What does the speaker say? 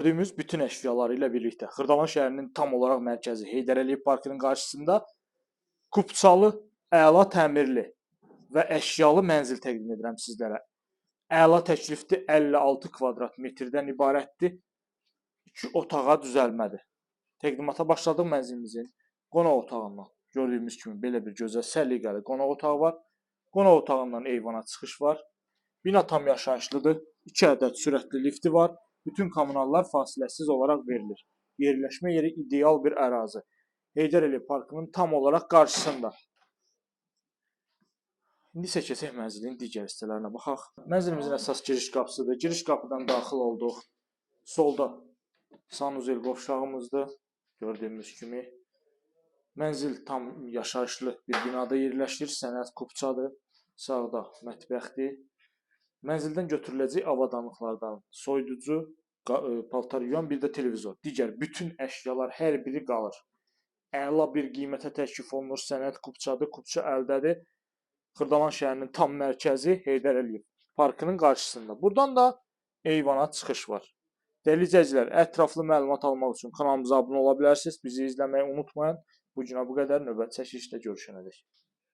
Gördüyümüz bütün əşyaları ilə birlikdə Xırdalan şəhərinin tam olaraq mərkəzi Heydər Əliyev parkının qarşısında kupçalı, əla təmirli və əşyalı mənzil təqdim edirəm sizlərə. Əla təklifli 56 kvadrat metrdən ibarətdir. 2 otağa düzəlmədir. Təqdimata başladıq mənzilimizin qonaq otağından. Gördüyümüz kimi belə bir gözəl səliqəli qonaq otağı var. Qonaq otağından eyvana çıxış var. Bina tam yaşayışlıdır. 2 ədəd sürətli lifti var. Bütün kommunallar fasiləsiz olaraq verilir. Yerləşmə yeri ideal bir ərazi. Heydər Əliyev parkının tam olaraq qarşısında. İndi isə keçək mənzilin digər hissələrinə baxaq. Mənzilimizin əsas giriş qapısıdır. Giriş qapıdan daxil olduq. Solda sanuzel qovşağımızdır. Gördüyümüz kimi. Mənzil tam yaşayışlı bir binada yerləşir. Sənət kupçadır. Sağda mətbəxdir. Mənzildən götürüləcək avadanlıqlardan soyuducu, paltar yuyan, bir də televizor. Digər bütün əşyalar hər biri qalır. Əla bir qiymətə təklif olunur. Sənət kupçadır. Kupça əldədir. Xırdalan şəhərinin tam mərkəzi Heydər Əliyev parkının qarşısında. Buradan da eyvana çıxış var. Dəyərli izləyicilər, ətraflı məlumat almaq üçün kanalımıza abunə ola bilərsiniz. Bizi izləməyi unutmayın. Bu günə bu qədər. Növbəti çəkilişdə görüşənədək.